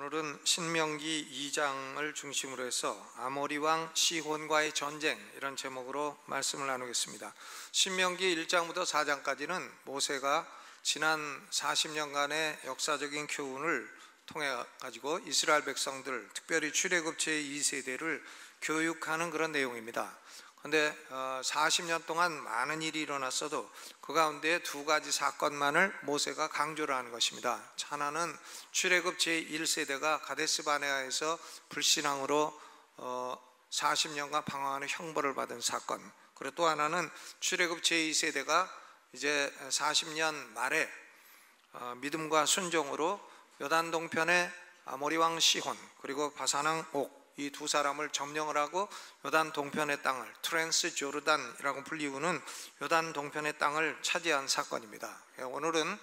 오늘은 신명기 2장을 중심으로 해서 아모리 왕 시혼과의 전쟁, 이런 제목으로 말씀을 나누겠습니다. 신명기 1장부터 4장까지는 모세가 지난 40년간의 역사적인 교훈을 통해 가지고 이스라엘 백성들, 특별히 출애굽 제2세대를 교육하는 그런 내용입니다. 그런데 40년 동안 많은 일이 일어났어도 그 가운데 두 가지 사건만을 모세가 강조를 하는 것입니다. 하나는 출애굽 제1세대가 가데스 바네아에서 불신앙으로 40년간 방황하는 형벌을 받은 사건, 그리고 또 하나는 출애굽 제2세대가 이제 40년 말에 믿음과 순종으로 요단 동편의 아모리 왕 시혼, 그리고 바산 왕 옥, 이 두 사람을 점령을 하고 요단 동편의 땅을, 트랜스 조르단이라고 불리우는 요단 동편의 땅을 차지한 사건입니다. 오늘은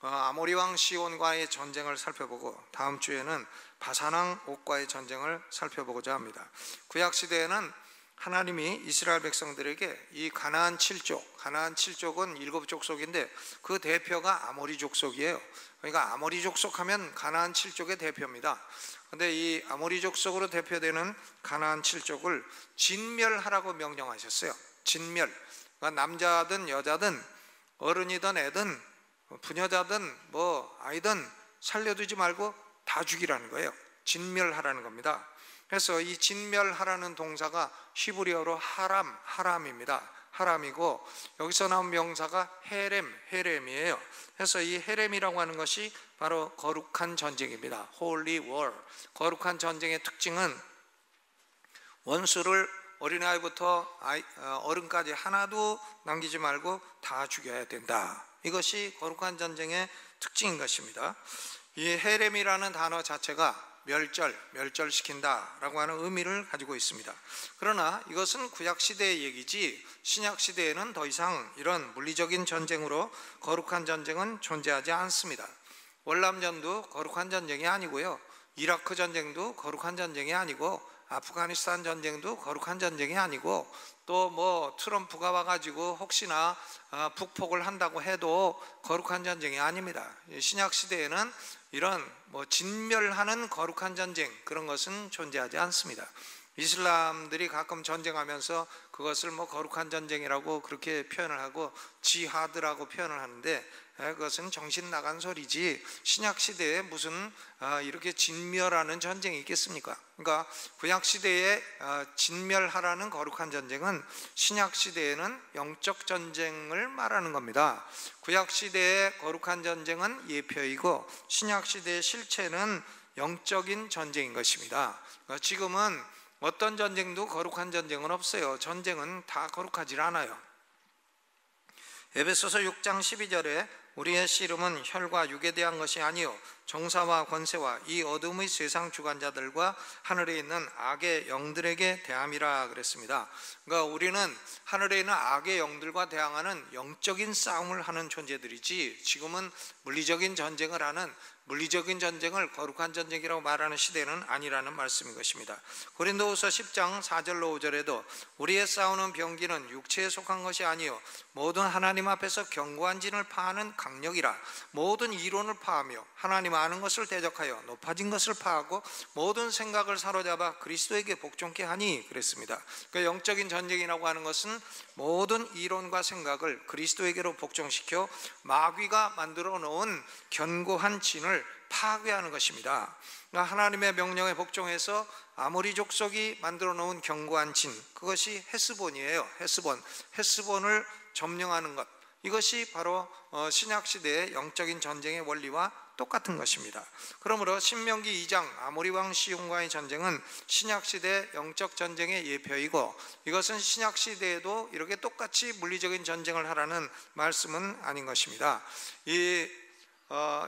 아모리 왕 시혼과의 전쟁을 살펴보고 다음 주에는 바산 왕 옥과의 전쟁을 살펴보고자 합니다. 구약 시대에는 하나님이 이스라엘 백성들에게 이 가나안 7족, 가나안 7족은 7족속인데 그 대표가 아모리 족속이에요. 그러니까 아모리 족속하면 가나안 7족의 대표입니다. 그런데 이 아모리 족속으로 대표되는 가나안 7족을 진멸하라고 명령하셨어요. 진멸. 그러니까 남자든 여자든 어른이든 애든 부녀자든 아이든 살려두지 말고 다 죽이라는 거예요. 진멸하라는 겁니다. 그래서 이 진멸하라는 동사가 히브리어로 하람입니다. 하람이고, 여기서 나온 명사가 헤렘이에요. 그래서 이 헤렘이라고 하는 것이 바로 거룩한 전쟁입니다. Holy War. 거룩한 전쟁의 특징은 원수를 어린아이부터 어른까지 하나도 남기지 말고 다 죽여야 된다. 이것이 거룩한 전쟁의 특징인 것입니다. 이 헤렘이라는 단어 자체가 멸절시킨다 라고 하는 의미를 가지고 있습니다. 그러나 이것은 구약시대의 얘기지 신약시대에는 더 이상 이런 물리적인 전쟁으로 거룩한 전쟁은 존재하지 않습니다. 월남전도 거룩한 전쟁이 아니고요, 이라크 전쟁도 거룩한 전쟁이 아니고, 아프가니스탄 전쟁도 거룩한 전쟁이 아니고, 또 트럼프가 와가지고 혹시나 북폭을 한다고 해도 거룩한 전쟁이 아닙니다. 신약시대에는 이런 진멸하는 거룩한 전쟁, 그런 것은 존재하지 않습니다. 이슬람들이 가끔 전쟁하면서 그것을 거룩한 전쟁이라고 그렇게 표현을 하고 지하드라고 표현을 하는데, 그것은 정신 나간 소리지 신약시대에 무슨 이렇게 진멸하는 전쟁이 있겠습니까? 그러니까 구약시대에 진멸하라는 거룩한 전쟁은 신약시대에는 영적 전쟁을 말하는 겁니다. 구약시대의 거룩한 전쟁은 예표이고 신약시대의 실체는 영적인 전쟁인 것입니다. 그러니까 지금은 어떤 전쟁도 거룩한 전쟁은 없어요. 전쟁은 다 거룩하지 않아요. 에베소서 6장 12절에 우리의 씨름은 혈과 육에 대한 것이 아니요 정사와 권세와 이 어둠의 세상 주관자들과 하늘에 있는 악의 영들에게 대함이라 그랬습니다. 그러니까 우리는 하늘에 있는 악의 영들과 대항하는 영적인 싸움을 하는 존재들이지, 지금은 물리적인 전쟁을 하는, 물리적인 전쟁을 거룩한 전쟁이라고 말하는 시대는 아니라는 말씀인 것입니다. 고린도후서 10장 4절로 5절에도 우리의 싸우는 병기는 육체에 속한 것이 아니요 모든 하나님 앞에서 견고한 진을 파하는 강력이라. 모든 이론을 파하며 하나님 아는 것을 대적하여 높아진 것을 파하고 모든 생각을 사로잡아 그리스도에게 복종케 하니 그랬습니다. 그러니까 영적인 전쟁이라고 하는 것은 모든 이론과 생각을 그리스도에게로 복종시켜 마귀가 만들어 놓은 견고한 진을 파괴하는 것입니다. 그러니까 하나님의 명령에 복종해서 아모리 족속이 만들어 놓은 견고한 진, 그것이 헤스본이에요. 헤스본을 점령하는 것, 이것이 바로 신약시대의 영적인 전쟁의 원리와 똑같은 것입니다. 그러므로 신명기 2장 아모리 왕 시혼과의 전쟁은 신약시대 영적 전쟁의 예표이고, 이것은 신약시대에도 이렇게 똑같이 물리적인 전쟁을 하라는 말씀은 아닌 것입니다. 이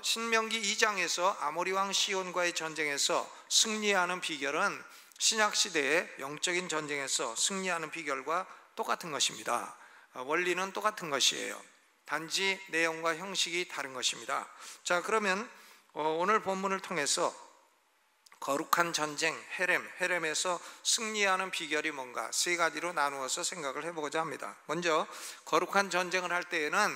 신명기 2장에서 아모리 왕 시혼과의 전쟁에서 승리하는 비결은 신약시대의 영적인 전쟁에서 승리하는 비결과 똑같은 것입니다. 원리는 똑같은 것이에요. 단지 내용과 형식이 다른 것입니다. 자, 그러면 오늘 본문을 통해서 거룩한 전쟁, 헤렘에서 승리하는 비결이 뭔가 세 가지로 나누어서 생각을 해보고자 합니다. 먼저 거룩한 전쟁을 할 때에는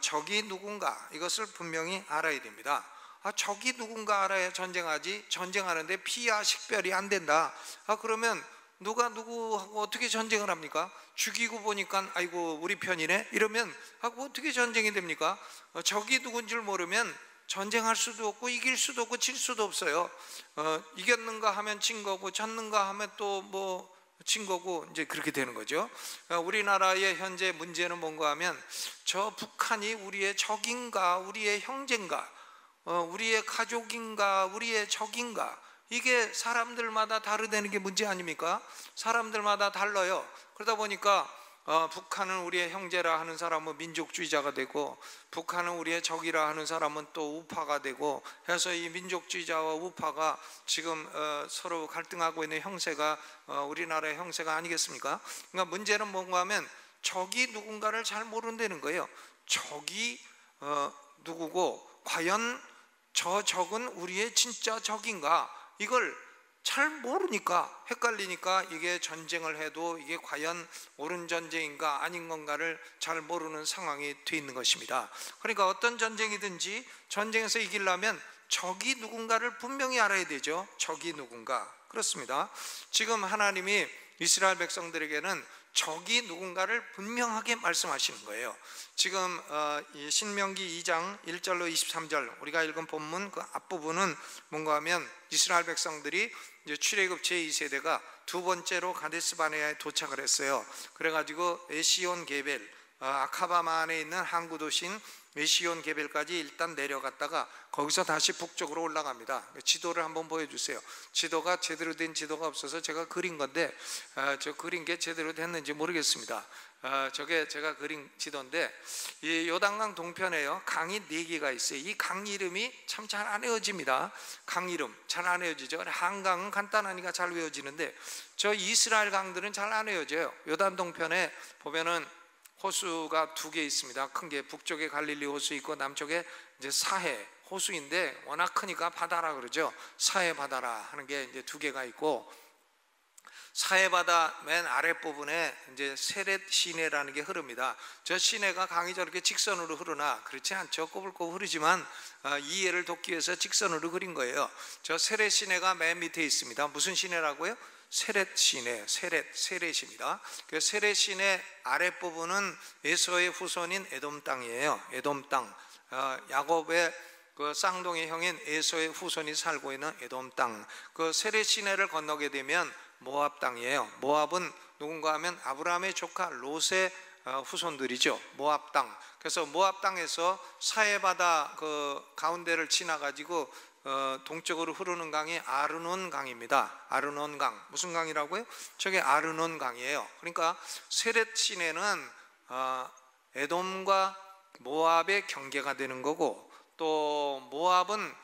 적이 누군가, 이것을 분명히 알아야 됩니다. 적이 누군가 알아야 전쟁하지, 전쟁하는데 피와 식별이 안 된다. 그러면 누가 누구하고 어떻게 전쟁을 합니까? 죽이고 보니까 아이고 우리 편이네 이러면 어떻게 전쟁이 됩니까? 적이 누군 줄 모르면 전쟁할 수도 없고 이길 수도 없고 질 수도 없어요. 이겼는가 하면 진 거고 졌는가 하면 또 뭐 진 거고 이제 그렇게 되는 거죠. 우리나라의 현재 문제는 뭔가 하면 저 북한이 우리의 적인가 우리의 형제인가 우리의 가족인가 우리의 적인가, 이게 사람들마다 다르다는 게 문제 아닙니까? 사람들마다 달라요. 그러다 보니까 북한은 우리의 형제라 하는 사람은 민족주의자가 되고, 북한은 우리의 적이라 하는 사람은 또 우파가 되고 해서 이 민족주의자와 우파가 지금 서로 갈등하고 있는 형세가 우리나라의 형세가 아니겠습니까? 그러니까 문제는 뭔가 하면 적이 누군가를 잘 모른다는 거예요. 적이 누구고 과연 저 적은 우리의 진짜 적인가, 이걸 잘 모르니까 헷갈리니까 이게 전쟁을 해도 이게 과연 옳은 전쟁인가 아닌 건가를 잘 모르는 상황이 돼 있는 것입니다. 그러니까 어떤 전쟁이든지 전쟁에서 이기려면 적이 누군가를 분명히 알아야 되죠. 적이 누군가. 그렇습니다. 지금 하나님이 이스라엘 백성들에게는 적이 누군가를 분명하게 말씀하시는 거예요. 지금 이 신명기 2장 1절로 23절 우리가 읽은 본문 그 앞부분은 뭔가 하면 이스라엘 백성들이 이제 출애굽 제2세대가 두 번째로 가데스 바네아에 도착을 했어요. 그래가지고 에시온 게벨, 아카바마 안에 있는 항구 도시인 에시온 게벨까지 일단 내려갔다가 거기서 다시 북쪽으로 올라갑니다. 지도를 한번 보여주세요. 지도가 제대로 된 지도가 없어서 제가 그린 건데 저 그린 게 제대로 됐는지 모르겠습니다. 저게 제가 그린 지도인데 이 요단강 동편에요 강이 4개가 있어요. 이 강 이름이 참 잘 안 외워집니다. 강 이름 잘 안 외워지죠. 한강은 간단하니까 잘 외워지는데 저 이스라엘 강들은 잘 안 외워져요. 요단 동편에 보면은 호수가 2개 있습니다. 큰 게 북쪽에 갈릴리 호수 있고 남쪽에 이제 사해 호수인데 워낙 크니까 바다라 그러죠. 사해 바다라 하는 게 이제 2개가 있고, 사해 바다 맨 아랫부분에 이제 세렛 시내라는 게 흐릅니다. 저 시내가 강이 저렇게 직선으로 흐르나 그렇지 않죠. 꼬불꼬불 흐르지만 이해를 돕기 위해서 직선으로 그린 거예요. 저 세렛 시내가 맨 밑에 있습니다. 무슨 시내라고요? 세렛 시내, 세렛입니다. 그 세렛 시내 아랫부분은 에서의 후손인 에돔 땅이에요. 에돔 땅. 야곱의 그 쌍둥이 형인 에서의 후손이 살고 있는 에돔 땅. 그 세렛 시내를 건너게 되면 모압 땅이에요. 모압은 누군가 하면 아브라함의 조카 롯의 후손들이죠. 모압 땅. 그래서 모압 땅에서 사해바다 그 가운데를 지나가지고 동쪽으로 흐르는 강이 아르논 강입니다. 아르논 강. 무슨 강이라고요? 저게 아르논 강이에요. 그러니까 세렛 시내는 에돔과 모압의 경계가 되는 거고, 또 모압은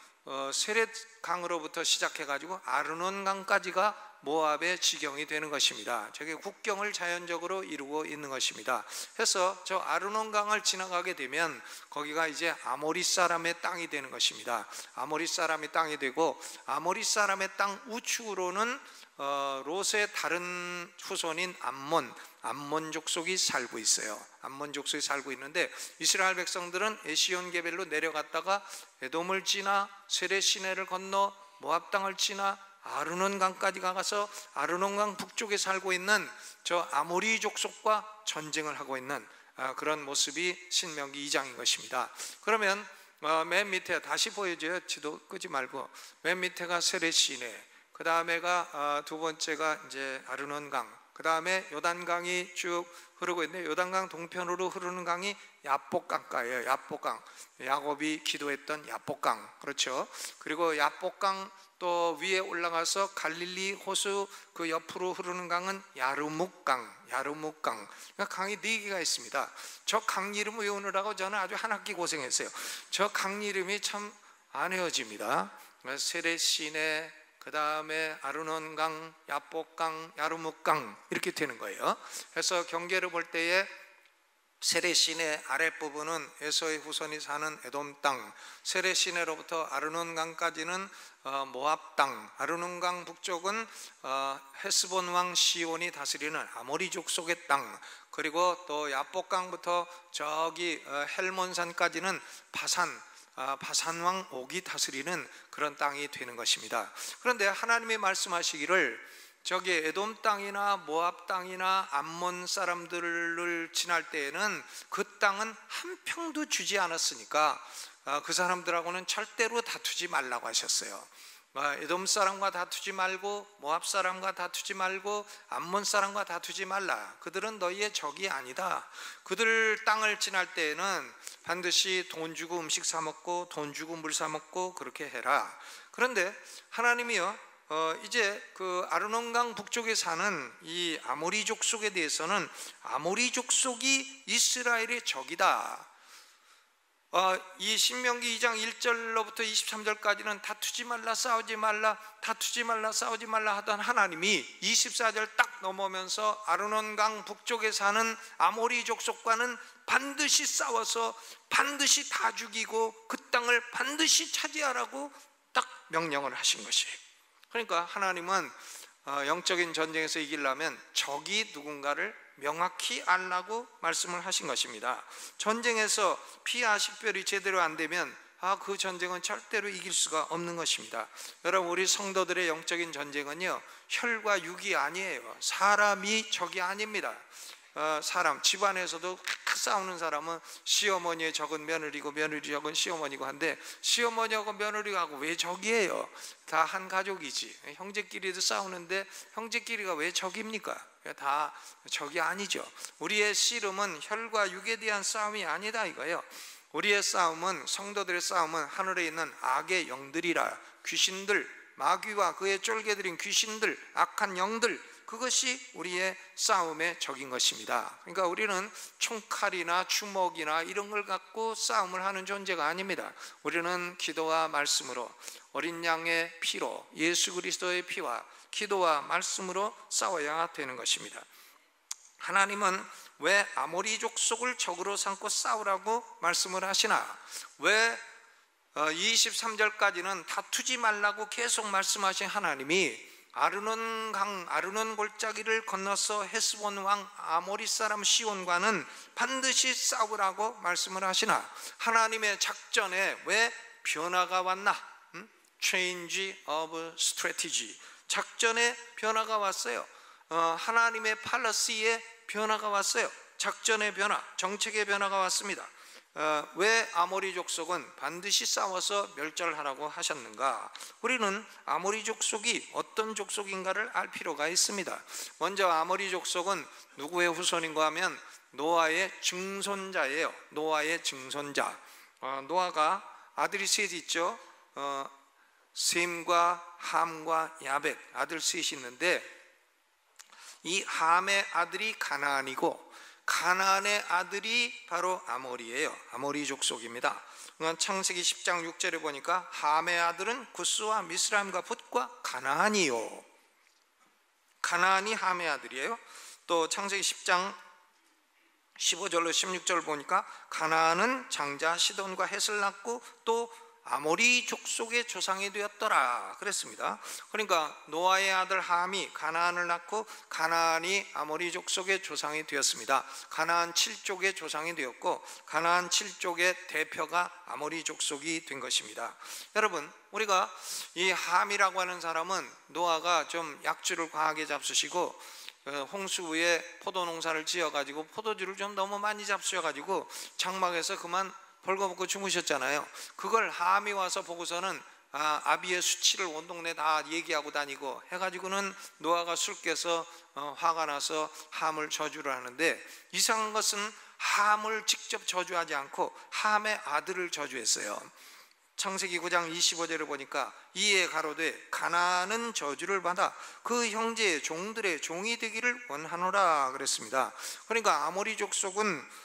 세렛 강으로부터 시작해 가지고 아르논 강까지가 모압의 지경이 되는 것입니다. 저게 국경을 자연적으로 이루고 있는 것입니다. 해서 저 아르논 강을 지나가게 되면 거기가 이제 아모리 사람의 땅이 되는 것입니다. 아모리 사람의 땅이 되고, 아모리 사람의 땅 우측으로는 롯의 다른 후손인 암몬 족속이 살고 있어요. 암몬 족속이 살고 있는데 이스라엘 백성들은 에시온 게벨로 내려갔다가 에돔을 지나 세렛 시내를 건너 모압 땅을 지나 아르논 강까지 가서 아르논 강 북쪽에 살고 있는 저 아모리 족속과 전쟁을 하고 있는 그런 모습이 신명기 2장인 것입니다. 그러면 맨 밑에 다시 보여줘요. 지도 끄지 말고. 맨 밑에가 세렛 시내, 그 다음에가 두 번째가 이제 아르논 강, 그 다음에 요단강이 쭉 흐르고 있는데 요단강 동편으로 흐르는 강이 야복강가예요. 야복강, 야곱이 기도했던 야복강, 그렇죠. 그리고 야복강 또 위에 올라가서 갈릴리 호수 그 옆으로 흐르는 강은 야르묵강. 그러니까 강이 4개가 있습니다. 저 강 이름 외우느라고 저는 아주 한 학기 고생했어요. 저 강 이름이 참 안 외워집니다. 세렛 시내, 그 다음에 아르논 강, 야복강, 야르묵강 이렇게 되는 거예요. 그래서 경계를 볼 때에 세렛 시내 아랫부분은 에서의 후손이 사는 에돔 땅, 세렛 시내로부터 아르논 강까지는 모압 땅, 아르논 강 북쪽은 헤스본 왕 시온이 다스리는 아모리 족속의 땅, 그리고 또 야복강부터 저기 헬몬산까지는 바산, 바산 왕 옥이 다스리는 그런 땅이 되는 것입니다. 그런데 하나님이 말씀하시기를 저기 에돔 땅이나 모압 땅이나 암몬 사람들을 지날 때에는 그 땅은 한 평도 주지 않았으니까 그 사람들하고는 절대로 다투지 말라고 하셨어요. 에돔 사람과 다투지 말고 모압 사람과 다투지 말고 암몬 사람과 다투지 말라. 그들은 너희의 적이 아니다. 그들 땅을 지날 때에는 반드시 돈 주고 음식 사 먹고 돈 주고 물 사 먹고 그렇게 해라. 그런데 하나님이요, 이제 그 아르논강 북쪽에 사는 이 아모리 족속에 대해서는 아모리 족속이 이스라엘의 적이다. 이 신명기 2장 1절로부터 23절까지는 다투지 말라 싸우지 말라 다투지 말라 싸우지 말라 하던 하나님이 24절 딱 넘어오면서 아르논강 북쪽에 사는 아모리 족속과는 반드시 싸워서 반드시 다 죽이고 그 땅을 반드시 차지하라고 딱 명령을 하신 것이에요. 그러니까 하나님은 영적인 전쟁에서 이기려면 적이 누군가를 명확히 알라고 말씀을 하신 것입니다. 전쟁에서 피와 식별이 제대로 안 되면 그 전쟁은 절대로 이길 수가 없는 것입니다. 여러분, 우리 성도들의 영적인 전쟁은요, 혈과 육이 아니에요. 사람이 적이 아닙니다. 사람, 집안에서도 싸우는 사람은 시어머니의 적은 며느리고 며느리 적은 시어머니고 한데 시어머니하고 며느리하고 왜 적이에요? 다 한 가족이지. 형제끼리도 싸우는데 형제끼리가 왜 적입니까? 다 적이 아니죠. 우리의 씨름은 혈과 육에 대한 싸움이 아니다 이거예요. 우리의 싸움은, 성도들의 싸움은 하늘에 있는 악의 영들이라, 귀신들, 마귀와 그의 쫄개들인 귀신들, 악한 영들, 그것이 우리의 싸움의 적인 것입니다. 그러니까 우리는 총칼이나 주먹이나 이런 걸 갖고 싸움을 하는 존재가 아닙니다. 우리는 기도와 말씀으로, 어린 양의 피로, 예수 그리스도의 피와 기도와 말씀으로 싸워야 되는 것입니다. 하나님은 왜 아모리 족속을 적으로 삼고 싸우라고 말씀을 하시나? 왜 23절까지는 다투지 말라고 계속 말씀하신 하나님이 아르논 골짜기를 건너서 헤스본 왕 아모리 사람 시온과는 반드시 싸우라고 말씀을 하시나? 하나님의 작전에 왜 변화가 왔나? Change of strategy, 작전에 변화가 왔어요. 하나님의 팔러시에 변화가 왔어요. 작전의 변화, 정책의 변화가 왔습니다. 왜 아모리 족속은 반드시 싸워서 멸절하라고 하셨는가? 우리는 아모리 족속이 어떤 족속인가를 알 필요가 있습니다. 먼저 아모리 족속은 누구의 후손인가 하면 노아의 증손자예요. 노아의 증손자. 노아가 아들이 셋 있죠. 셈과 함과 야벳, 아들 셋이 있는데 이 함의 아들이 가나안이고 가나안의 아들이 바로 아모리예요. 아모리 족속입니다. 창세기 10장 6절에 보니까 함의 아들은 구스와 미스라임과 붓과 가나안이요. 가나안이 함의 아들이에요. 또 창세기 10장 15절로 16절 보니까 가나안은 장자 시돈과 헷을 낳고 또 아모리 족속의 조상이 되었더라 그랬습니다. 그러니까 노아의 아들 함이 가나안을 낳고 가나안이 아모리 족속의 조상이 되었습니다. 가나안 7족의 조상이 되었고 가나안 7족의 대표가 아모리 족속이 된 것입니다. 여러분, 우리가 이 함이라고 하는 사람은 노아가 좀 약주를 과하게 잡수시고 홍수 후에 포도 농사를 지어가지고 포도주를 좀 너무 많이 잡수셔가지고 장막에서 그만 벌거벗고 주무셨잖아요. 그걸 함이 와서 보고서는 아비의 수치를 온 동네 다 얘기하고 다니고 해가지고는 노아가 술 깨서 화가 나서 함을 저주를 하는데, 이상한 것은 함을 직접 저주하지 않고 함의 아들을 저주했어요. 창세기 9장 25절을 보니까 이에 가로되 가나안은 저주를 받아 그 형제의 종들의 종이 되기를 원하노라 그랬습니다. 그러니까 아모리 족속은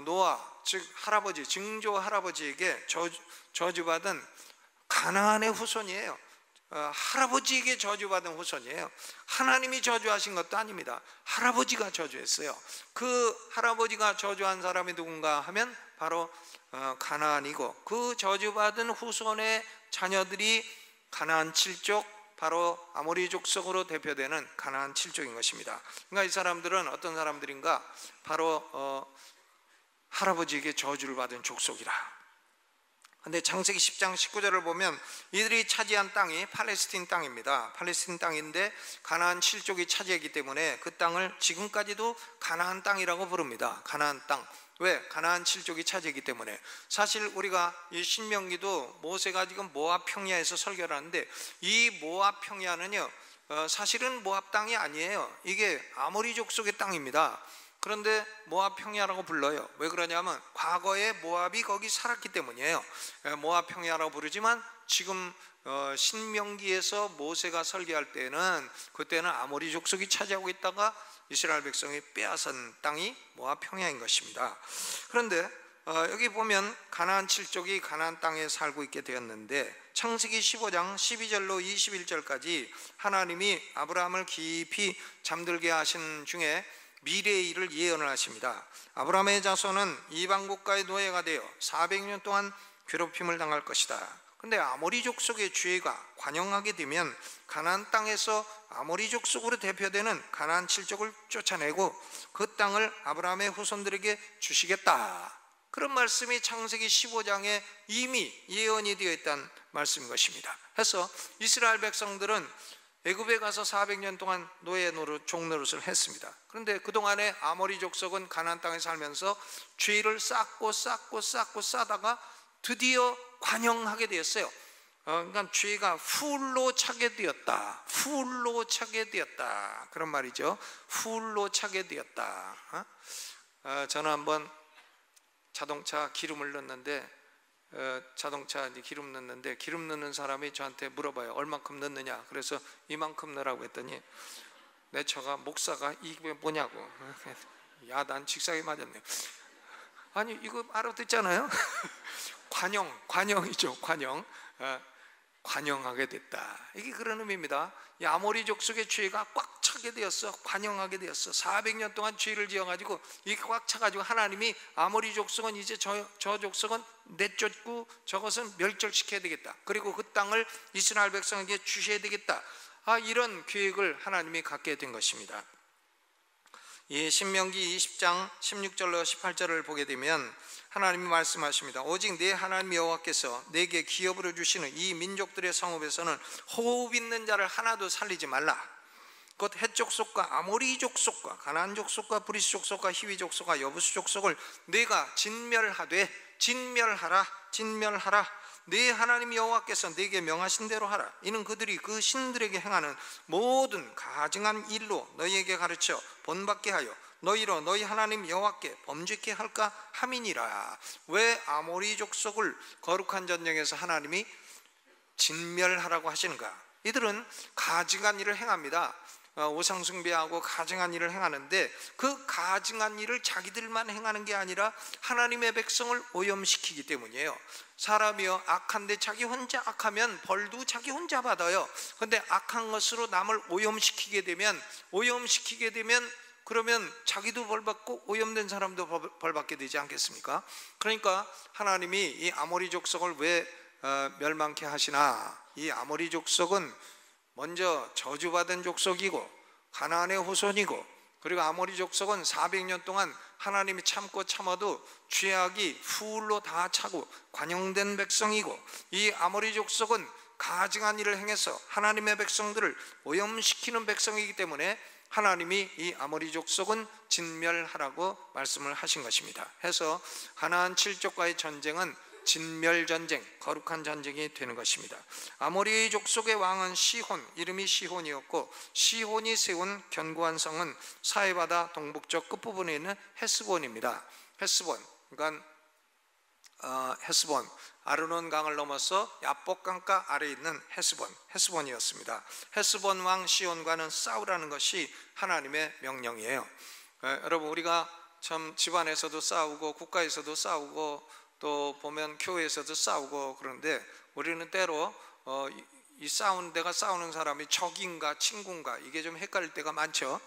노아, 즉 할아버지, 증조 할아버지에게 저주받은 가나안의 후손이에요. 할아버지에게 저주받은 후손이에요. 하나님이 저주하신 것도 아닙니다. 할아버지가 저주했어요. 그 할아버지가 저주한 사람이 누군가 하면 바로 가나안이고, 그 저주받은 후손의 자녀들이 가나안 7족, 바로 아모리 족속으로 대표되는 가나안 7족인 것입니다. 그러니까 이 사람들은 어떤 사람들인가? 바로 할아버지에게 저주를 받은 족속이라. 근데 창세기 10장 19절을 보면 이들이 차지한 땅이 팔레스틴 땅입니다. 팔레스틴 땅인데 가나안 7족이 차지했기 때문에 그 땅을 지금까지도 가나안 땅이라고 부릅니다. 가나안 땅. 왜? 가나안 7족이 차지했기 때문에. 사실 우리가 이 신명기도 모세가 지금 모압 평야에서 설교를 하는데, 이 모압 평야는요 사실은 모압 땅이 아니에요. 이게 아모리 족속의 땅입니다. 그런데 모압 평야라고 불러요. 왜 그러냐면 과거에 모압이 거기 살았기 때문이에요. 모압 평야라고 부르지만 지금 신명기에서 모세가 설계할 때는, 그때는 아모리 족속이 차지하고 있다가 이스라엘 백성이 빼앗은 땅이 모압 평야인 것입니다. 그런데 여기 보면 가나안 7족이 가나안 땅에 살고 있게 되었는데, 창세기 15장 12절로 21절까지 하나님이 아브라함을 깊이 잠들게 하신 중에 미래의 일을 예언을 하십니다. 아브라함의 자손은 이방 국가의 노예가 되어 400년 동안 괴롭힘을 당할 것이다. 근데 아모리 족속의 죄가 관영하게 되면 가나안 땅에서 아모리 족속으로 대표되는 가나안 7족을 쫓아내고 그 땅을 아브라함의 후손들에게 주시겠다. 그런 말씀이 창세기 15장에 이미 예언이 되어 있다는 말씀인 것입니다. 그래서 이스라엘 백성들은 애굽에 가서 400년 동안 노예 노릇, 종노릇을 했습니다. 그런데 그동안에 아모리 족속은 가나안 땅에 살면서 죄를 쌓고 쌓다가 드디어 관영하게 되었어요. 그러니까 죄가 풀로 차게 되었다. 풀로 차게 되었다. 그런 말이죠. 풀로 차게 되었다. 저는 한번 자동차 기름을 넣는데, 자동차 기름 넣는데 기름 넣는 사람이 저한테 물어봐요. 얼만큼 넣느냐? 그래서 이만큼 넣으라고 했더니 내 차가 목사가 이게 뭐냐고. 야, 난 직사에 맞았네요. 아니 이거 알아듣잖아요. 관영이죠. 관영하게 됐다. 이게 그런 의미입니다. 이 아모리 족속의 죄가 꽉 차게 되었어. 관영하게 되었어. 400년 동안 죄를 지어가지고 이게 꽉 차가지고 하나님이 아모리 족속은 이제 저 족속은 내쫓고 저것은 멸절시켜야 되겠다. 그리고 그 땅을 이스라엘 백성에게 주셔야 되겠다. 이런 계획을 하나님이 갖게 된 것입니다. 이 신명기 20장 16절로 18절을 보게 되면 하나님이 말씀하십니다. 오직 내 하나님 여호와께서 내게 기업으로 주시는 이 민족들의 성읍에서는 호흡 있는 자를 하나도 살리지 말라. 곧 헷 족속과 아모리 족속과 가나안 족속과 브리스 족속과 히위 족속과 여부스 족속을 내가 진멸하되 진멸하라. 내 하나님 여호와께서 내게 명하신 대로 하라. 이는 그들이 그 신들에게 행하는 모든 가증한 일로 너희에게 가르쳐 본받게 하여 너희로 너희 하나님 여호와께 범죄케 할까 함이니라. 왜 아모리 족속을 거룩한 전쟁에서 하나님이 진멸하라고 하시는가? 이들은 가증한 일을 행합니다. 우상 숭배하고 가증한 일을 행하는데, 그 가증한 일을 자기들만 행하는 게 아니라 하나님의 백성을 오염시키기 때문이에요. 사람이요 악한데 자기 혼자 악하면 벌도 자기 혼자 받아요. 그런데 악한 것으로 남을 오염시키게 되면 그러면 자기도 벌받고 오염된 사람도 벌받게 되지 않겠습니까? 그러니까 하나님이 이 아모리 족속을 왜 멸망케 하시나? 이 아모리 족속은 먼저 저주받은 족속이고 가나안의 후손이고, 그리고 아모리 족속은 400년 동안 하나님이 참아도 죄악이 풀로 다 차고 관영된 백성이고, 이 아모리 족속은 가증한 일을 행해서 하나님의 백성들을 오염시키는 백성이기 때문에 하나님이 이 아모리 족속은 진멸하라고 말씀을 하신 것입니다. 해서 가나안 7족과의 전쟁은 진멸전쟁, 거룩한 전쟁이 되는 것입니다. 아모리 족속의 왕은 시혼, 이름이 시혼이었고, 시혼이 세운 견고한 성은 사해바다 동북쪽 끝부분에 있는 헤스본입니다. 헤스본, 그러니까 헤스본, 아르논 강을 넘어서 야복 강가 아래에 있는 헤스본이었습니다. 헤스본 왕 시온과는 싸우라는 것이 하나님의 명령이에요. 여러분, 우리가 참 집안에서도 싸우고 국가에서도 싸우고 또 보면 교회에서도 싸우고, 그런데 우리는 때로 이 싸우는 데가 싸우는 사람이 적인가 친구인가 이게 좀 헷갈릴 때가 많죠.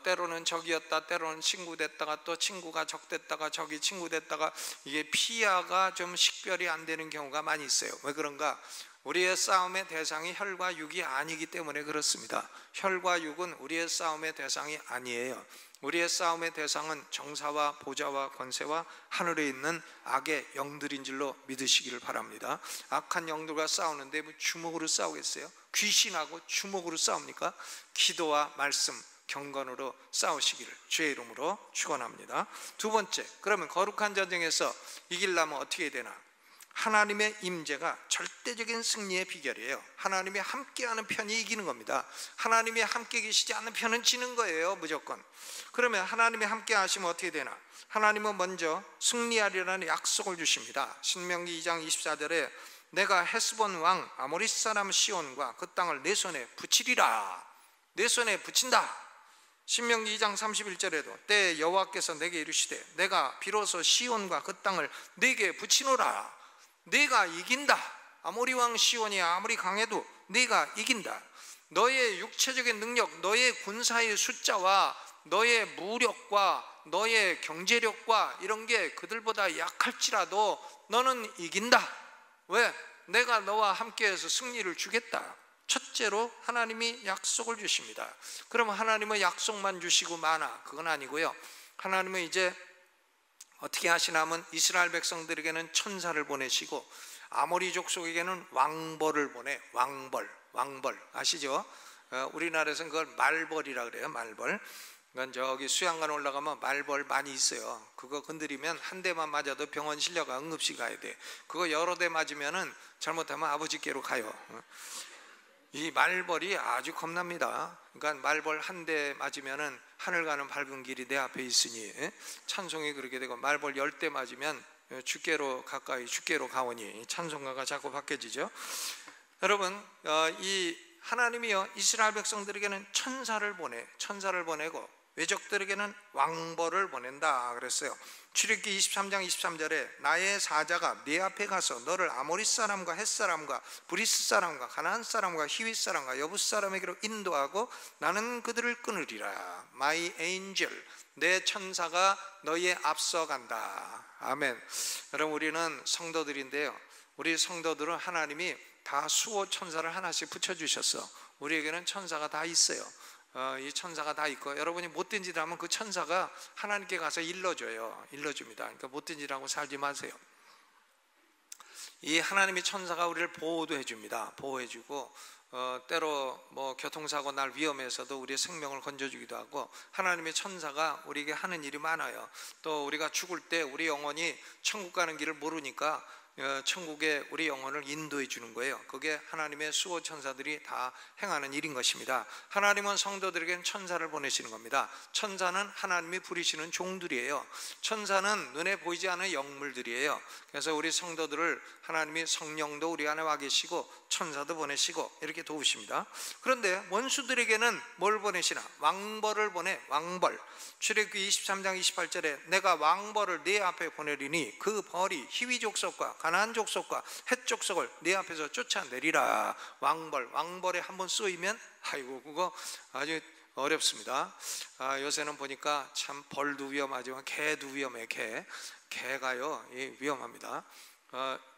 때로는 적이었다, 때로는 친구 됐다가 또 친구가 적 됐다가 적이 친구 됐다가, 이게 피하가 좀 식별이 안 되는 경우가 많이 있어요. 왜 그런가? 우리의 싸움의 대상이 혈과 육이 아니기 때문에 그렇습니다. 혈과 육은 우리의 싸움의 대상이 아니에요. 우리의 싸움의 대상은 정사와 보좌와 권세와 하늘에 있는 악의 영들인 줄로 믿으시기를 바랍니다. 악한 영들과 싸우는데 뭐 주먹으로 싸우겠어요? 귀신하고 주먹으로 싸웁니까? 기도와 말씀, 경건으로 싸우시기를 주의 이름으로 축원합니다. 두 번째, 그러면 거룩한 전쟁에서 이기려면 어떻게 해야 되나? 하나님의 임재가 절대적인 승리의 비결이에요. 하나님이 함께하는 편이 이기는 겁니다. 하나님이 함께 계시지 않는 편은 지는 거예요, 무조건. 그러면 하나님이 함께 하시면 어떻게 되나? 하나님은 먼저 승리하리라는 약속을 주십니다. 신명기 2장 24절에 내가 헤스본 왕 아모리 사람 시온과 그 땅을 내 손에 붙이리라. 내 손에 붙인다. 신명기 2장 31절에도 때에 여호와께서 내게 이르시되 내가 비로소 시온과 그 땅을 내게 붙이노라. 내가 이긴다. 아모리 왕 시온이 아무리 강해도 내가 이긴다. 너의 육체적인 능력, 너의 군사의 숫자와 너의 무력과 너의 경제력과 이런 게 그들보다 약할지라도 너는 이긴다. 왜? 내가 너와 함께해서 승리를 주겠다. 첫째로 하나님이 약속을 주십니다. 그럼 하나님은 약속만 주시고 마나 그건 아니고요. 하나님은 이제 어떻게 하시냐면 이스라엘 백성들에게는 천사를 보내시고 아모리 족속에게는 왕벌을 보내. 왕벌 아시죠? 우리나라에서는 그걸 말벌이라 그래요. 말벌. 그건 저기 수양관 올라가면 말벌 많이 있어요. 그거 건드리면 한 대만 맞아도 병원 실려가 응급실 가야 돼. 그거 여러 대 맞으면은 잘못하면 아버지께로 가요. 이 말벌이 아주 겁납니다. 그러니까 말벌 한 대 맞으면은 하늘 가는 밝은 길이 내 앞에 있으니 찬송이 그렇게 되고, 말벌 10대 맞으면 주께로 가까이 주께로 가오니 찬송가가 자꾸 바뀌어지죠. 여러분, 이 하나님이요 이스라엘 백성들에게는 천사를 보내고 외적들에게는 왕벌을 보낸다 그랬어요. 출애굽기 23장 23절에 나의 사자가 네 앞에 가서 너를 아모리 사람과 헷 사람과 브리스 사람과 가나안 사람과 히윗 사람과 여부 사람에게로 인도하고 나는 그들을 끊으리라. My angel, 내 천사가 너희에 앞서간다. 아멘. 여러분, 우리는 성도들인데요, 우리 성도들은 하나님이 다 수호 천사를 하나씩 붙여주셨어. 우리에게는 천사가 다 있어요. 이 천사가 다 있고, 여러분이 못된 짓을 하면 그 천사가 하나님께 가서 일러줍니다. 그러니까 못된 짓을 하고 살지 마세요. 이 하나님의 천사가 우리를 보호도 해줍니다. 보호해주고 때로 뭐 교통사고 날 위험해서도 우리의 생명을 건져주기도 하고, 하나님의 천사가 우리에게 하는 일이 많아요. 또 우리가 죽을 때 우리 영혼이 천국 가는 길을 모르니까 천국에 우리 영혼을 인도해 주는 거예요. 그게 하나님의 수호 천사들이 다 행하는 일인 것입니다. 하나님은 성도들에게는 천사를 보내시는 겁니다. 천사는 하나님이 부리시는 종들이에요. 천사는 눈에 보이지 않는 영물들이에요. 그래서 우리 성도들을 하나님이 성령도 우리 안에 와 계시고 천사도 보내시고 이렇게 도우십니다. 그런데 원수들에게는 뭘 보내시나? 왕벌을 보내. 왕벌. 출애굽기 23장 28절에 내가 왕벌을 네 앞에 보내리니 그 벌이 히위 족속과 가나안 족속과 헷 족속을 네 앞에서 쫓아내리라. 왕벌에 한번 쏘이면 아이고 그거 아주 어렵습니다. 요새는 보니까 참 벌도 위험하지만 개도 위험해. 개가요 위험합니다.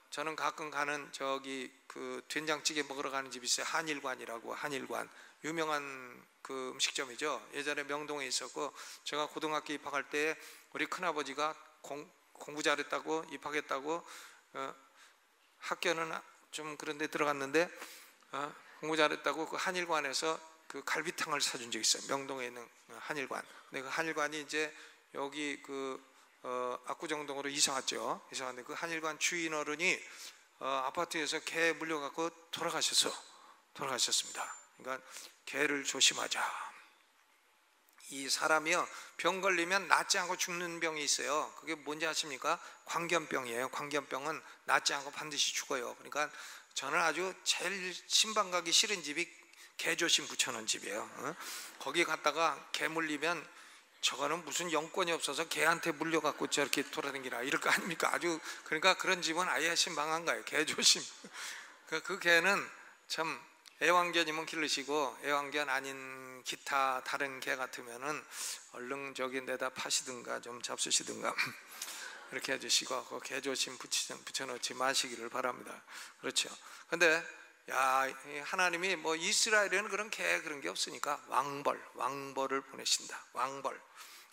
저는 가끔 가는 저기 그 된장찌개 먹으러 가는 집이 있어요. 한일관이라고. 한일관 유명한 그 음식점이죠. 예전에 명동에 있었고, 제가 고등학교 입학할 때 우리 큰아버지가 공부 잘했다고 입학했다고 학교는 좀 그런 데 들어갔는데 공부 잘했다고 그 한일관에서 그 갈비탕을 사준 적이 있어요. 명동에 있는 한일관. 근데 그 한일관이 이제 여기 그 압구정동으로 이사 왔죠. 이사 왔는데 그 한일관 주인 어른이 아파트에서 개 물려갖고 돌아가셨습니다. 그러니까 개를 조심하자. 이 사람이요 병 걸리면 낫지 않고 죽는 병이 있어요. 그게 뭔지 아십니까? 광견병이에요. 광견병은 낫지 않고 반드시 죽어요. 그러니까 저는 아주 제일 신방 가기 싫은 집이 개조심 붙여놓은 집이에요. 거기 갔다가 개 물리면 저거는 무슨 영권이 없어서 개한테 물려갖고 저렇게 돌아다니라 이럴 거 아닙니까? 아주 그러니까 그런 집은 아예 신방한 거예요. 개조심. 그 개는 참 애완견이면 기르시고 애완견 아닌 기타 다른 개 같으면은 얼른 저기 내다 파시든가 좀 잡수시든가 이렇게 해주시고 그 개조심 붙여놓지 마시기를 바랍니다. 그렇죠. 근데 야, 하나님이 뭐 이스라엘에는 그런 게 없으니까 왕벌을 보내신다.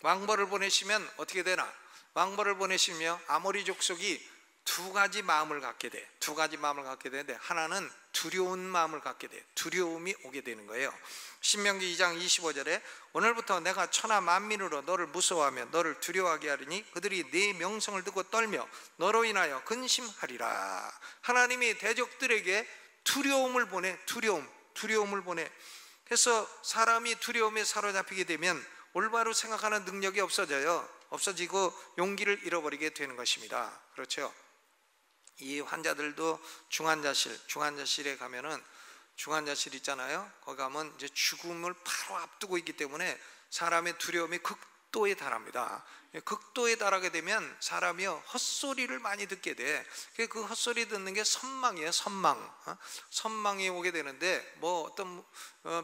왕벌을 보내시면 어떻게 되나? 왕벌을 보내시며 아모리 족속이 두 가지 마음을 갖게 되는데, 하나는 두려운 마음을 갖게 돼. 두려움이 오게 되는 거예요. 신명기 2장 25절에 오늘부터 내가 천하 만민으로 너를 무서워하며 너를 두려워하게 하리니 그들이 네 명성을 듣고 떨며 너로 인하여 근심하리라. 하나님이 대적들에게 두려움을 보내. 두려움을 보내. 그래서 사람이 두려움에 사로잡히게 되면 올바로 생각하는 능력이 없어지고 용기를 잃어버리게 되는 것입니다. 그렇죠? 이 환자들도 중환자실에 가면은, 중환자실 있잖아요. 거기 가면 이제 죽음을 바로 앞두고 있기 때문에 사람의 두려움이 극도에 달합니다. 극도에 달하게 되면 사람이 헛소리를 많이 듣게 돼. 그 헛소리 듣는 게 선망이에요. 선망이 오게 되는데, 뭐 어떤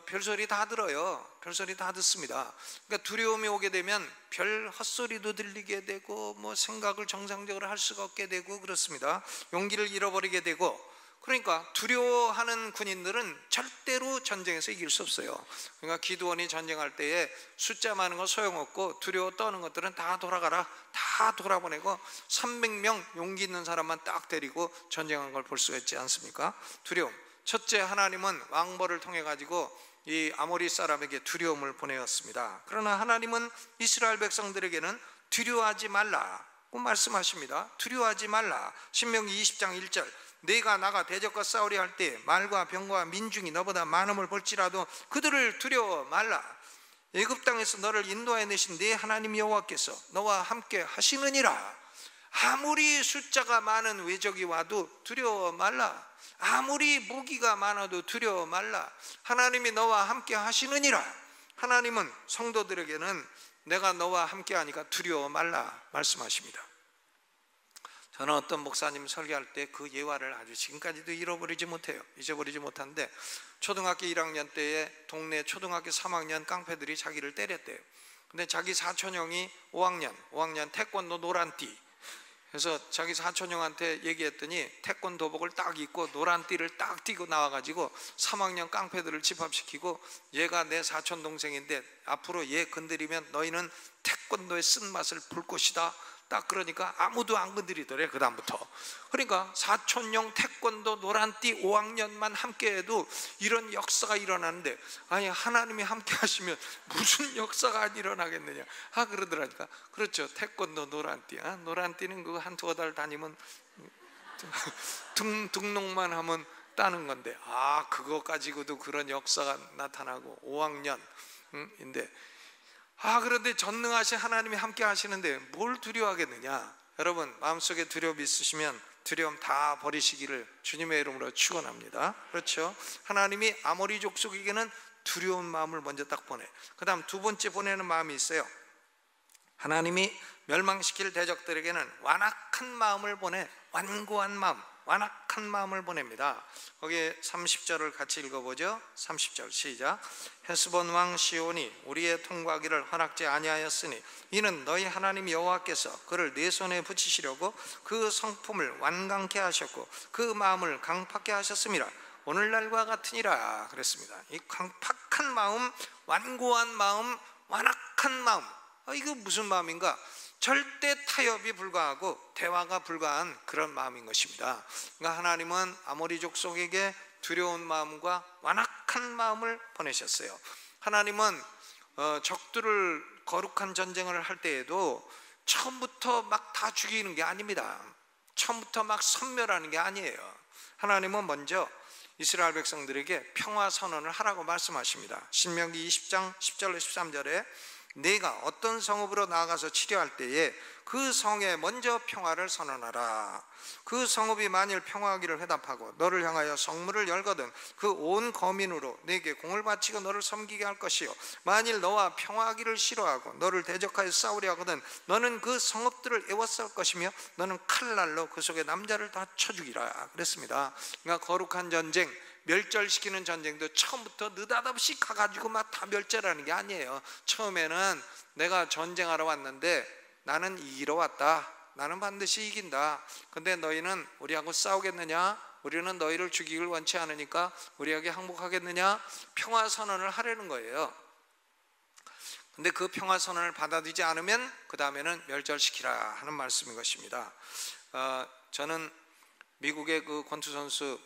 별소리 다 들어요. 별소리 다 듣습니다. 그러니까 두려움이 오게 되면 별 헛소리도 들리게 되고, 뭐 생각을 정상적으로 할 수가 없게 되고 그렇습니다. 용기를 잃어버리게 되고. 그러니까 두려워하는 군인들은 절대로 전쟁에서 이길 수 없어요. 그러니까 기드온이 전쟁할 때에 숫자 많은 거 소용없고 두려워 떠는 것들은 다 돌아가라, 다 돌아보내고 300명 용기 있는 사람만 딱 데리고 전쟁한 걸 볼 수가 있지 않습니까? 두려움. 첫째, 하나님은 왕벌을 통해 가지고 이 아모리 사람에게 두려움을 보내었습니다. 그러나 하나님은 이스라엘 백성들에게는 두려워하지 말라고 말씀하십니다. 두려워하지 말라. 신명기 20장 1절 네가 나가 대적과 싸우려 할 때 말과 병과 민중이 너보다 많음을 볼지라도 그들을 두려워 말라. 애굽 땅에서 너를 인도하여 내신 네 하나님 여호와께서 너와 함께 하시느니라. 아무리 숫자가 많은 외적이 와도 두려워 말라. 아무리 무기가 많아도 두려워 말라. 하나님이 너와 함께 하시느니라. 하나님은 성도들에게는 내가 너와 함께 하니까 두려워 말라 말씀하십니다. 저는 어떤 목사님 설교할 때 그 예화를 아주 지금까지도 잊어버리지 못하는데, 초등학교 1학년 때에 동네 초등학교 3학년 깡패들이 자기를 때렸대요. 근데 자기 사촌형이 5학년 태권도 노란띠. 그래서 자기 사촌형한테 얘기했더니 태권도복을 딱 입고 노란띠를 딱 띠고 나와가지고 3학년 깡패들을 집합시키고, 얘가 내 사촌 동생인데 앞으로 얘 건드리면 너희는 태권도의 쓴맛을 볼 것이다. 딱 그러니까 아무도 안 건드리더래, 그 다음부터. 그러니까 사촌형 태권도 노란띠 5학년만 함께해도 이런 역사가 일어나는데, 아니 하나님이 함께 하시면 무슨 역사가 안 일어나겠느냐 그러더라니까. 그렇죠, 태권도 노란띠. 노란띠는 그 한 두어 달 다니면 등록만 하면 따는 건데, 그거 가지고도 그런 역사가 나타나고 5학년인데, 그런데 전능하신 하나님이 함께 하시는데 뭘 두려워하겠느냐. 여러분, 마음속에 두려움이 있으시면 두려움 다 버리시기를 주님의 이름으로 축원합니다. 그렇죠? 하나님이 아모리 족속에게는 두려운 마음을 먼저 딱 보내. 그 다음 두 번째 보내는 마음이 있어요. 하나님이 멸망시킬 대적들에게는 완악한 마음을 보내. 완고한 마음, 완악한 마음을 보냅니다. 거기에 30절을 같이 읽어보죠. 30절 시작. 헤스본 왕 시온이 우리의 통과하기를 허락지 아니하였으니 이는 너희 하나님 여호와께서 그를 네 손에 붙이시려고 그 성품을 완강케 하셨고 그 마음을 강팍게 하셨음이라. 오늘날과 같으니라 그랬습니다. 이 강팍한 마음, 완고한 마음, 완악한 마음, 이거 무슨 마음인가? 절대 타협이 불가하고 대화가 불가한 그런 마음인 것입니다. 그러니까 하나님은 아모리 족속에게 두려운 마음과 완악한 마음을 보내셨어요. 하나님은 적들을 거룩한 전쟁을 할 때에도 처음부터 막 다 죽이는 게 아닙니다. 처음부터 막 섬멸하는 게 아니에요. 하나님은 먼저 이스라엘 백성들에게 평화 선언을 하라고 말씀하십니다. 신명기 20장 10절로 13절에 네가 어떤 성읍으로 나아가서 치료할 때에 그 성에 먼저 평화를 선언하라. 그 성읍이 만일 평화하기를 회답하고 너를 향하여 성문을 열거든 그 온 거민으로 네게 공을 바치고 너를 섬기게 할 것이요 만일 너와 평화하기를 싫어하고 너를 대적하여 싸우려 하거든 너는 그 성읍들을 에워쌀 것이며 너는 칼날로 그 속에 남자를 다 쳐 죽이라 그랬습니다. 그러니까 거룩한 전쟁, 멸절시키는 전쟁도 처음부터 느닷없이 가가지고 막 다 멸절하는 게 아니에요. 처음에는 내가 전쟁하러 왔는데 나는 이기러 왔다. 나는 반드시 이긴다. 근데 너희는 우리하고 싸우겠느냐? 우리는 너희를 죽이길 원치 않으니까 우리에게 항복하겠느냐? 평화 선언을 하려는 거예요. 근데 그 평화 선언을 받아들이지 않으면 그 다음에는 멸절시키라 하는 말씀인 것입니다. 저는 미국의 그 권투 선수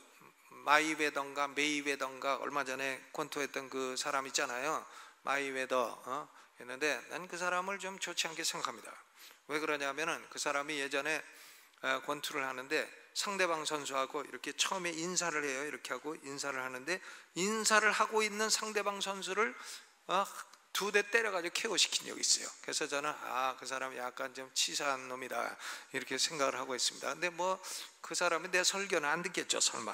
메이웨더인가 얼마 전에 권투했던 그 사람 있잖아요. 마이웨더 했는데 난 그 사람을 좀 좋지 않게 생각합니다. 왜 그러냐면은 그 사람이 예전에 권투를 하는데 상대방 선수하고 이렇게 처음에 인사를 해요. 이렇게 하고 인사를 하는데 인사를 하고 있는 상대방 선수를 2대 때려가지고 KO시킨 적이 있어요. 그래서 저는 그 사람이 약간 좀 치사한 놈이다 이렇게 생각을 하고 있습니다. 근데 뭐 그 사람이 내 설교는 안 듣겠죠, 설마.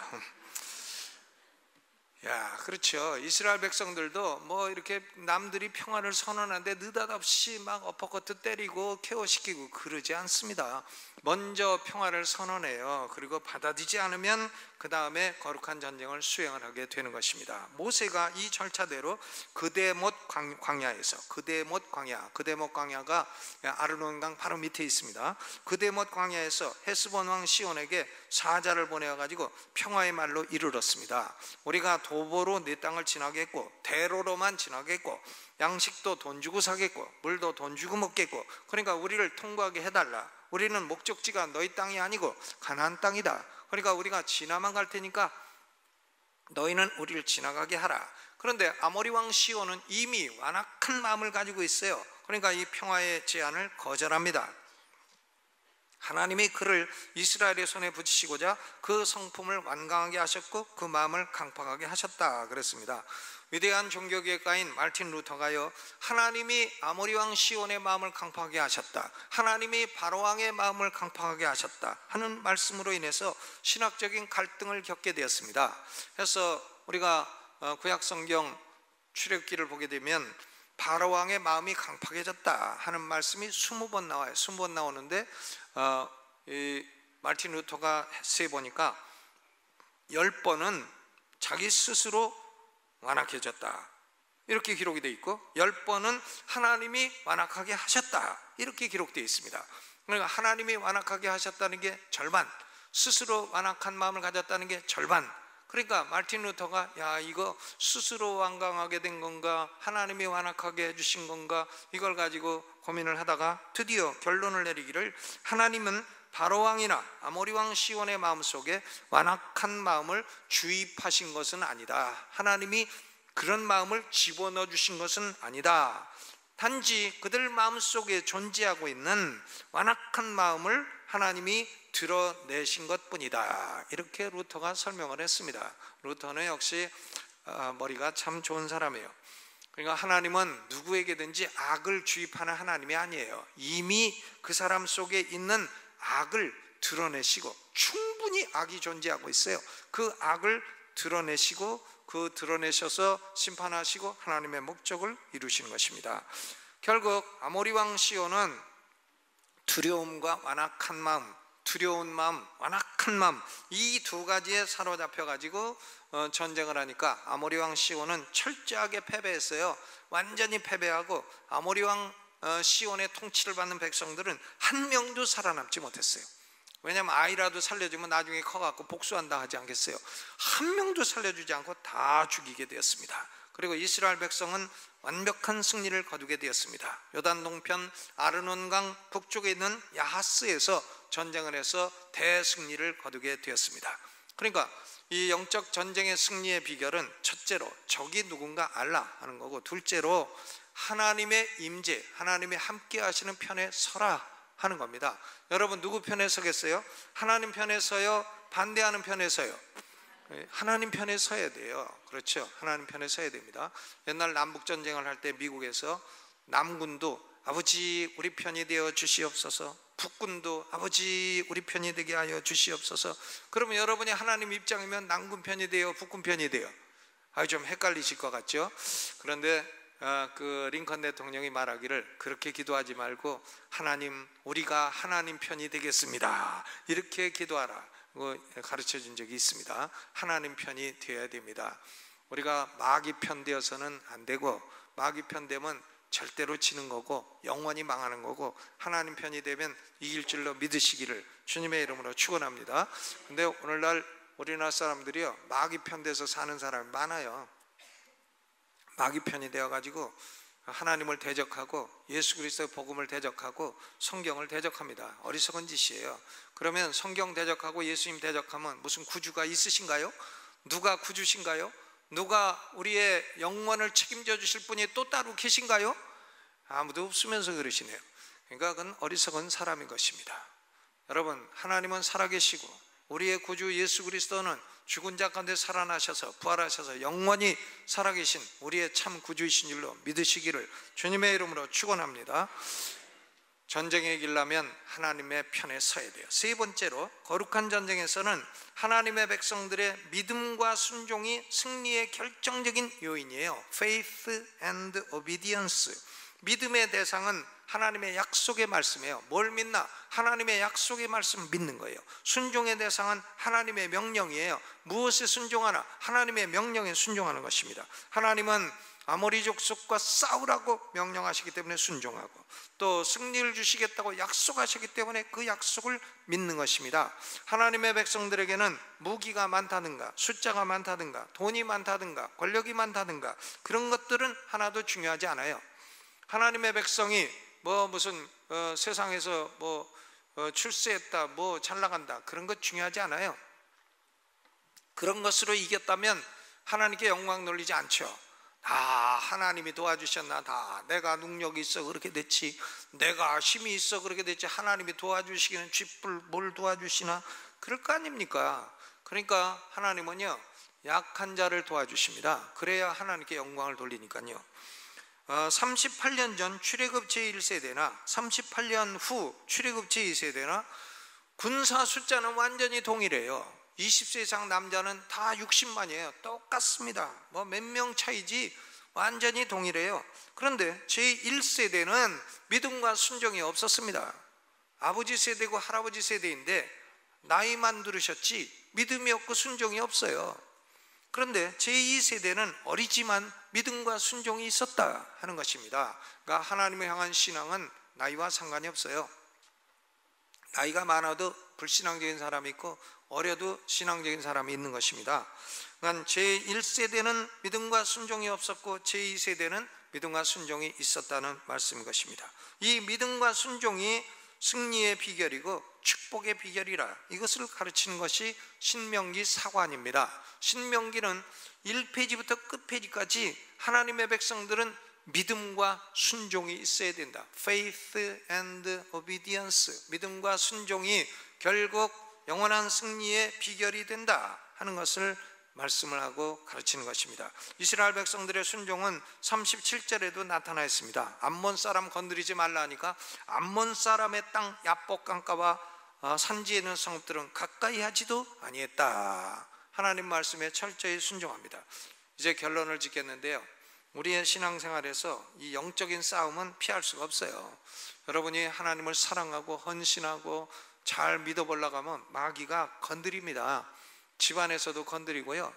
그렇죠. 이스라엘 백성들도 뭐 이렇게 남들이 평화를 선언하는데 느닷없이 막 어퍼커트 때리고 KO시키고 그러지 않습니다. 먼저 평화를 선언해요. 그리고 받아들이지 않으면 그 다음에 거룩한 전쟁을 수행을 하게 되는 것입니다. 모세가 이 절차대로 그대못 광야에서 그대못 광야가 아르논강 바로 밑에 있습니다. 그대못 광야에서 헤스본 왕 시온에게 사자를 보내어가지고 평화의 말로 이르렀습니다. 우리가 도보로 네 땅을 지나게 했고 대로로만 지나게 했고 양식도 돈 주고 사겠고 물도 돈 주고 먹겠고 그러니까 우리를 통과하게 해달라. 우리는 목적지가 너희 땅이 아니고 가나안 땅이다. 그러니까 우리가 지나만 갈 테니까 너희는 우리를 지나가게 하라. 그런데 아모리 왕 시온은 이미 완악한 마음을 가지고 있어요. 그러니까 이 평화의 제안을 거절합니다. 하나님이 그를 이스라엘의 손에 붙이시고자 그 성품을 완강하게 하셨고 그 마음을 강팍하게 하셨다 그랬습니다. 위대한 종교개혁가인 마르틴 루터가요, 하나님이 아모리 왕 시온의 마음을 강팍하게 하셨다, 하나님이 바로 왕의 마음을 강팍하게 하셨다 하는 말씀으로 인해서 신학적인 갈등을 겪게 되었습니다. 그래서 우리가 구약성경 출애굽기를 보게 되면 바로 왕의 마음이 강팍해졌다 하는 말씀이 20번 나와요. 20번 나오는데 이 마르틴 루터가 세보니까 10번은 자기 스스로 완악해졌다 이렇게 기록이 되어 있고 10번은 하나님이 완악하게 하셨다 이렇게 기록되어 있습니다. 그러니까 하나님이 완악하게 하셨다는 게 절반, 스스로 완악한 마음을 가졌다는 게 절반. 그러니까 마르틴 루터가 이거 스스로 완강하게 된 건가 하나님이 완악하게 해주신 건가 이걸 가지고 고민을 하다가 드디어 결론을 내리기를, 하나님은 바로 왕이나 아모리 왕 시온의 마음속에 완악한 마음을 주입하신 것은 아니다. 하나님이 그런 마음을 집어넣어 주신 것은 아니다. 단지 그들 마음속에 존재하고 있는 완악한 마음을 하나님이 드러내신 것뿐이다. 이렇게 루터가 설명을 했습니다. 루터는 역시 머리가 참 좋은 사람이에요. 그러니까 하나님은 누구에게든지 악을 주입하는 하나님이 아니에요. 이미 그 사람 속에 있는 악을 드러내시고 충분히 악이 존재하고 있어요. 그 악을 드러내시고 그 드러내셔서 심판하시고 하나님의 목적을 이루시는 것입니다. 결국 아모리 왕 시온은 두려움과 완악한 마음, 두려운 마음, 완악한 마음, 이 두 가지에 사로잡혀 가지고 전쟁을 하니까 아모리 왕 시온은 철저하게 패배했어요. 완전히 패배하고 아모리 왕 시온의 통치를 받는 백성들은 한 명도 살아남지 못했어요. 왜냐하면 아이라도 살려주면 나중에 커갖고 복수한다 하지 않겠어요? 한 명도 살려주지 않고 다 죽이게 되었습니다. 그리고 이스라엘 백성은 완벽한 승리를 거두게 되었습니다. 요단 동편 아르논강 북쪽에 있는 야하스에서 전쟁을 해서 대승리를 거두게 되었습니다. 그러니까 이 영적 전쟁의 승리의 비결은 첫째로 적이 누군가 알라 하는 거고, 둘째로 하나님의 임재, 하나님이 함께 하시는 편에 서라 하는 겁니다. 여러분 누구 편에 서겠어요? 하나님 편에 서요? 반대하는 편에 서요? 하나님 편에 서야 돼요. 그렇죠? 하나님 편에 서야 됩니다. 옛날 남북전쟁을 할 때 미국에서 남군도 아버지 우리 편이 되어 주시옵소서, 북군도 아버지 우리 편이 되게 하여 주시옵소서. 그러면 여러분이 하나님 입장이면 남군 편이 돼요? 북군 편이 돼요? 좀 헷갈리실 것 같죠? 그런데 그 링컨 대통령이 말하기를 그렇게 기도하지 말고 하나님 우리가 하나님 편이 되겠습니다 이렇게 기도하라 가르쳐 준 적이 있습니다. 하나님 편이 되어야 됩니다. 우리가 마귀 편 되어서는 안 되고, 마귀 편 되면 절대로 지는 거고 영원히 망하는 거고, 하나님 편이 되면 이길 줄로 믿으시기를 주님의 이름으로 축원합니다. 근데 오늘날 우리나라 사람들이요, 마귀 편돼서 사는 사람이 많아요. 마귀 편이 되어가지고 하나님을 대적하고 예수 그리스도의 복음을 대적하고 성경을 대적합니다. 어리석은 짓이에요. 그러면 성경 대적하고 예수님 대적하면 무슨 구주가 있으신가요? 누가 구주신가요? 누가 우리의 영원을 책임져 주실 분이 또 따로 계신가요? 아무도 없으면서 그러시네요. 그러니까 그건 어리석은 사람인 것입니다. 여러분, 하나님은 살아계시고 우리의 구주 예수 그리스도는 죽은 자 가운데 살아나셔서 부활하셔서 영원히 살아계신 우리의 참 구주이신 줄로 믿으시기를 주님의 이름으로 축원합니다. 전쟁에 이기려면 하나님의 편에 서야 돼요. 세 번째로, 거룩한 전쟁에서는 하나님의 백성들의 믿음과 순종이 승리의 결정적인 요인이에요. Faith and obedience. 믿음의 대상은 하나님의 약속의 말씀이에요. 뭘 믿나? 하나님의 약속의 말씀을 믿는 거예요. 순종의 대상은 하나님의 명령이에요. 무엇에 순종하나? 하나님의 명령에 순종하는 것입니다. 하나님은 아모리 족속과 싸우라고 명령하시기 때문에 순종하고, 또 승리를 주시겠다고 약속하시기 때문에 그 약속을 믿는 것입니다. 하나님의 백성들에게는 무기가 많다든가 숫자가 많다든가 돈이 많다든가 권력이 많다든가 그런 것들은 하나도 중요하지 않아요. 하나님의 백성이 무슨 세상에서 출세했다, 잘 나간다, 그런 것 중요하지 않아요. 그런 것으로 이겼다면 하나님께 영광 돌리지 않죠. 하나님이 도와주셨나, 내가 능력이 있어 그렇게 됐지, 내가 힘이 있어 그렇게 됐지, 하나님이 도와주시기는 쥐뿔 뭘 도와주시나, 그럴 거 아닙니까? 그러니까 하나님은요, 약한 자를 도와주십니다. 그래야 하나님께 영광을 돌리니까요. 38년 전 출애굽 제1세대나 38년 후 출애굽 제2세대나 군사 숫자는 완전히 동일해요. 20세 이상 남자는 다 60만이에요. 똑같습니다. 몇 명 차이지 완전히 동일해요. 그런데 제1세대는 믿음과 순종이 없었습니다. 아버지 세대고 할아버지 세대인데 나이만 들으셨지 믿음이 없고 순종이 없어요. 그런데 제2세대는 어리지만 믿음과 순종이 있었다 하는 것입니다. 그러니까 하나님을 향한 신앙은 나이와 상관이 없어요. 나이가 많아도 불신앙적인 사람이 있고 어려도 신앙적인 사람이 있는 것입니다. 그러니까 제1세대는 믿음과 순종이 없었고 제2세대는 믿음과 순종이 있었다는 말씀인 것입니다. 이 믿음과 순종이 승리의 비결이고 축복의 비결이라, 이것을 가르치는 것이 신명기 사관입니다. 신명기는 1페이지부터 끝페이지까지 하나님의 백성들은 믿음과 순종이 있어야 된다. Faith and obedience. 믿음과 순종이 결국 영원한 승리의 비결이 된다 하는 것을 말씀을 하고 가르치는 것입니다. 이스라엘 백성들의 순종은 37절에도 나타나 있습니다. 암몬 사람 건드리지 말라 하니까 암몬 사람의 땅 야복 강가와 산지에 있는 성읍들은 가까이 하지도 아니했다. 하나님 말씀에 철저히 순종합니다. 이제 결론을 짓겠는데요, 우리의 신앙생활에서 이 영적인 싸움은 피할 수가 없어요. 여러분이 하나님을 사랑하고 헌신하고 잘 믿어보려고 하면 마귀가 건드립니다. 집안에서도 건드리고요,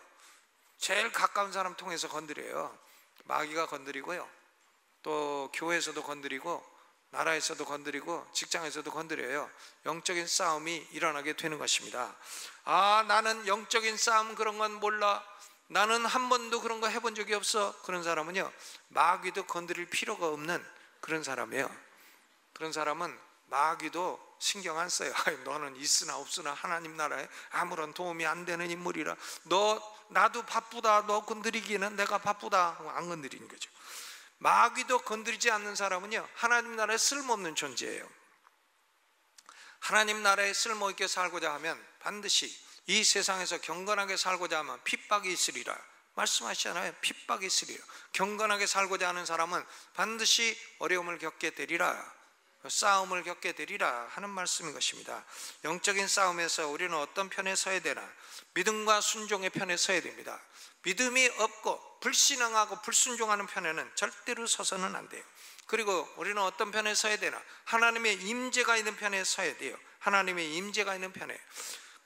제일 가까운 사람 통해서 건드려요. 마귀가 건드리고요, 또 교회에서도 건드리고 나라에서도 건드리고 직장에서도 건드려요. 영적인 싸움이 일어나게 되는 것입니다. 나는 영적인 싸움 그런 건 몰라, 나는 한 번도 그런 거 해본 적이 없어, 그런 사람은요, 마귀도 건드릴 필요가 없는 그런 사람이에요. 그런 사람은 마귀도 신경 안 써요. 너는 있으나 없으나 하나님 나라에 아무런 도움이 안 되는 인물이라, 나도 바쁘다, 너 건드리기는 내가 바쁘다, 안 건드리는 거죠. 마귀도 건드리지 않는 사람은요, 하나님 나라에 쓸모없는 존재예요. 하나님 나라에 쓸모있게 살고자 하면 반드시 이 세상에서 경건하게 살고자 하면 핍박이 있으리라 말씀하시잖아요. 핍박이 있으리라. 경건하게 살고자 하는 사람은 반드시 어려움을 겪게 되리라, 싸움을 겪게 되리라 하는 말씀인 것입니다. 영적인 싸움에서 우리는 어떤 편에 서야 되나? 믿음과 순종의 편에 서야 됩니다. 믿음이 없고 불신앙하고 불순종하는 편에는 절대로 서서는 안 돼요. 그리고 우리는 어떤 편에 서야 되나? 하나님의 임재가 있는 편에 서야 돼요. 하나님의 임재가 있는 편에.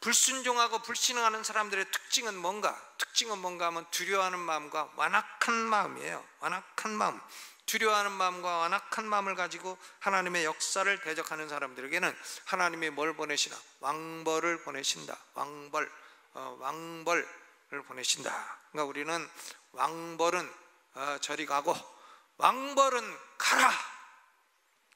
불순종하고 불신앙하는 사람들의 특징은 뭔가? 특징은 뭔가 하면 두려워하는 마음과 완악한 마음이에요. 완악한 마음. 두려워하는 마음과 완악한 마음을 가지고 하나님의 역사를 대적하는 사람들에게는 하나님이 뭘 보내시나? 왕벌을 보내신다. 왕벌. 왕벌을 보내신다. 그러니까 우리는 왕벌은 저리 가고 왕벌은 가라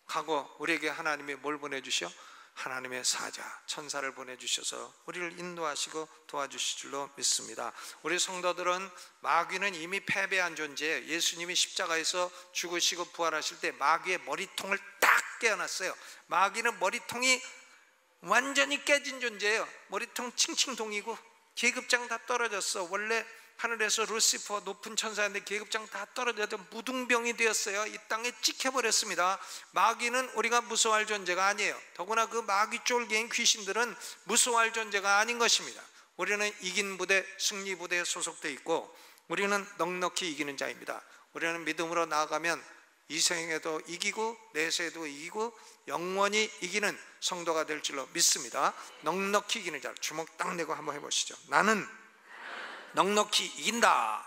하고 우리에게 하나님이 뭘 보내주셔? 하나님의 사자 천사를 보내주셔서 우리를 인도하시고 도와주실 줄로 믿습니다. 우리 성도들은 마귀는 이미 패배한 존재예요. 예수님이 십자가에서 죽으시고 부활하실 때 마귀의 머리통을 딱 깨어났어요. 마귀는 머리통이 완전히 깨진 존재예요. 머리통 칭칭동이고 계급장 다 떨어졌어. 원래 하늘에서 루시퍼 높은 천사인데 계급장 다 떨어져서 무등병이 되었어요. 이 땅에 찍혀버렸습니다. 마귀는 우리가 무서워할 존재가 아니에요. 더구나 그 마귀 쫄개인 귀신들은 무서워할 존재가 아닌 것입니다. 우리는 이긴 부대, 승리 부대에 소속되어 있고 우리는 넉넉히 이기는 자입니다. 우리는 믿음으로 나아가면 이 생에도 이기고 내세에도 이기고 영원히 이기는 성도가 될 줄로 믿습니다. 넉넉히 이기는 자, 주먹 딱 내고 한번 해보시죠. 나는 넉넉히 이긴다.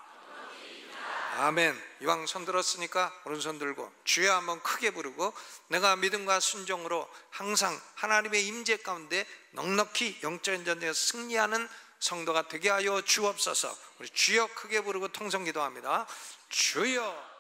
아멘. 이왕 손 들었으니까 오른손 들고 주여 한번 크게 부르고 내가 믿음과 순종으로 항상 하나님의 임재 가운데 넉넉히 영적인 전쟁에서 승리하는 성도가 되게 하여 주옵소서. 우리 주여 크게 부르고 통성 기도합니다. 주여